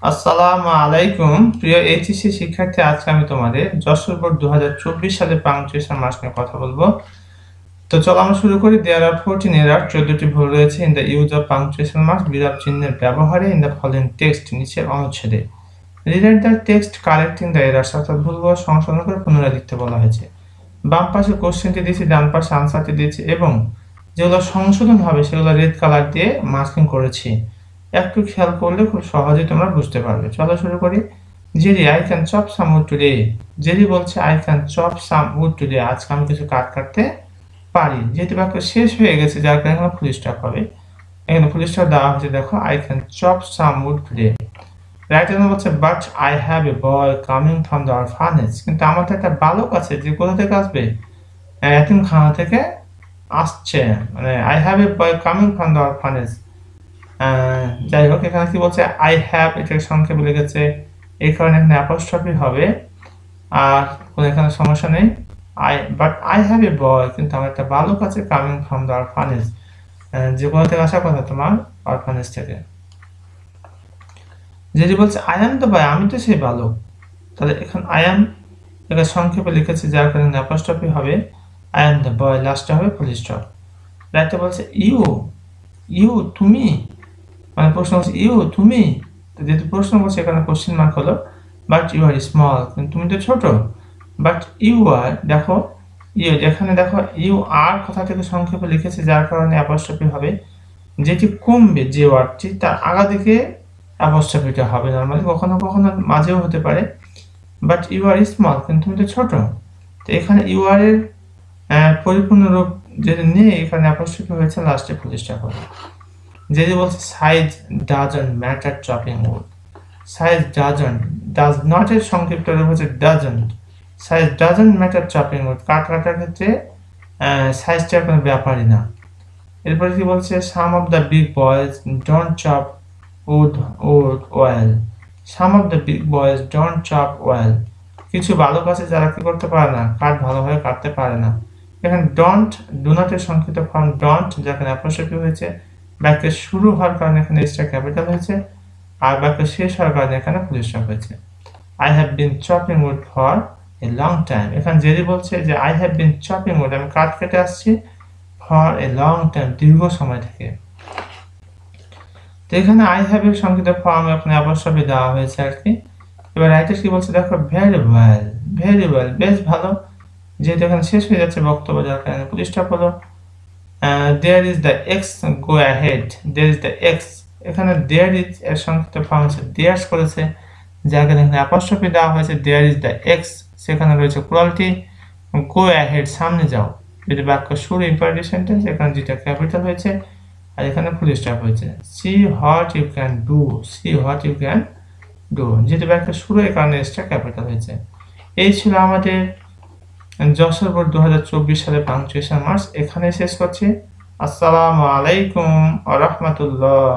আসসালামু আলাইকুম প্রিয় এইচএসসি শিক্ষার্থী। আজকে আমি তোমাদের যশোর বোর্ড 2024 সালে পাংচুয়েশন মার্কস নিয়ে কথা বলবো। তো চলো আমরা শুরু করি। দেয়ার আর 14 এরর, 14টি ভুল রয়েছে in the use of punctuation marks, বিরাম চিহ্নের ব্যবহারে ইন দ্য ফলোইং টেক্সট, নিচের অনুচ্ছেদে। Read the text correcting the errors, অর্থাৎ ভুলগুলো সংশোধন করে পুনরায় লিখতে বলা হয়েছে। বাম পাশে কোশ্চেনটি দিয়েছি, ডান পাশে আনসারটি দিয়েছি এবং যেগুলো সংশোধন হবে সেগুলো রেড কালার দিয়ে মার্কিং করেছি। একটু খেয়াল করলে খুব সহজেই তোমরা বুঝতে পারবে। চলো শুরু করি। Jerry, I can chop some wood today. Jerry বলছে I can chop some wood today, আজকে আমি কিছু কাঠ কাটতে পারি। যেহেতু বাক্য শেষ হয়ে গেছে যার কারণে এখানে ফুল স্টপ হবে। এখানে ফুল স্টপ দেওয়া হয়েছে, দেখো I can chop some wood today. Right এখানে বলছে but I have a boy coming from the orphanage, কিন্তু আমার তো একটা বালক আছে যে কোথা থেকে আসবে, এতিমখানা থেকে আসছে। মানে I have a boy coming from the orphanage. যাই হোক, এখানে কি বলছে আই হ্যাভ, এটাকে সংক্ষেপে লিখেছে, এই কারণে এখানে অ্যাপোস্ট্রফি হবে। আর কোনো এখানে সমস্যা নেই। আই হ্যাভ এ বয়, কিন্তু আমার একটা বালক আছে কামিং ফ্রম দ্য অরফানেজ, যে কোথা থেকে আসার কথা, তোমার অরফানেজ থেকে। যেটি বলছে আই এম দ্য বয়, আমি তো সেই বালক। তাহলে এখানে আই এম এটা সংক্ষেপে লিখেছে যার কারণে অ্যাপোস্ট্রফি হবে। আই এম দ্য বয়, লাস্টে হবে ফুল স্টপ। রাইটে বলছে ইউ, ইউ তুমি, মানে প্রশ্ন হচ্ছে ইউ তুমি, তো যেহেতু প্রশ্ন করছে এখানে কোশ্চেন মার্ক হলো। বাট ইউ আর স্মল, কিন্তু তুমি তো ছোট। বাট ইউ আর, দেখো ইউ, এখানে দেখো ইউ আর কথা থেকে সংক্ষেপে লিখেছে যার কারণে অ্যাপোস্ট্রফি হবে। যেটি কমবে যে ওয়ার্ডটি তার আগা দিকে অ্যাপোস্ট্রফিটা হবে। নর্মালি কখনো কখনো মাঝেও হতে পারে। বাট ইউ আর স্মল, কিন্তু তুমি তো ছোট। তো এখানে ইউ আর এর পরিপূর্ণ রূপ যেটা নেই, এখানে অ্যাপোস্ট্রফি হয়েছে, লাস্টে ফুল স্টপ হবে। যেটি বলছে size doesn't matter chopping wood. Size doesn't, does not এর সংক্ষিপ্ত রূপ হচ্ছে doesn't. Size doesn't matter chopping wood, কাঠ কাটার ক্ষেত্রে সাইজটার কোনো ব্যাপারই না। এরপরে কি বলছে some of the big boys don't chop wood wood well. Some of the big boys don't chop well, কিছু বালক আছে যারা কি করতে পারে না, কাঠ ভালোভাবে কাটতে পারে না। এখানে ডন্ট, ডু নটের সংক্ষিপ্ত ফর্ম ডন্ট, যেখানে অ্যাপোস্ট্রফি হয়েছে। বাক্যের শুরু হওয়ার কারণে এখানে এসটা ক্যাপিটাল হয়েছে, আর বাক্য শেষ হওয়ার কারণে এখানে ফুল স্টপ হয়েছে। I have been chopping wood for a long time, এখানে জেরি বলছে যে I have been chopping wood, আমি কাঠ কেটে আসছি, ফর এ লং টাইম, দীর্ঘ সময় থেকে। তো এখানে আই হ্যাভ এর সংক্ষিপ্ত ফর্ম এখানে অ্যাপোস্ট্রফি দেওয়া হয়েছে আর কি। এবার রাইটার কি বলছে দেখো, ভেরি ওয়েল, ভেরি ওয়েল, বেশ ভালো। যেহেতু এখানে শেষ হয়ে যাচ্ছে বক্তব্য যার কারণে ফুল স্টপ হলো। There is the ax, go ahead, there is the ax, এখানে দেয়ার ইজ এর সংক্ষিপ্ত ফর্ম হচ্ছে দেয়ার্স করেছে, যার কারণে এখানে অ্যাপোস্ট্রফি দেওয়া হয়েছে। দেয়ার ইজ দ্য এক্স, সেখানে রয়েছে প্লুরালিটি, গো অ্যাহেড, সামনে যাও। যদি বাক্য শুরু ইম্পারেটিভ সেন্টেন্স, এখানে যেটা ক্যাপিটাল হয়েছে আর এখানে ফুল স্টপ হয়েছে। See what you can do, see what you can do, যেহেতু বাক্য শুরু এই কারণে এসটা ক্যাপিটাল হয়েছে। এই ছিল আমাদের যশোর বোর্ড 2024 সালে পাংচুয়েশন মার্কস। এখানে শেষ করছি। আসসালামু আলাইকুম ওয়া রাহমাতুল্লাহ।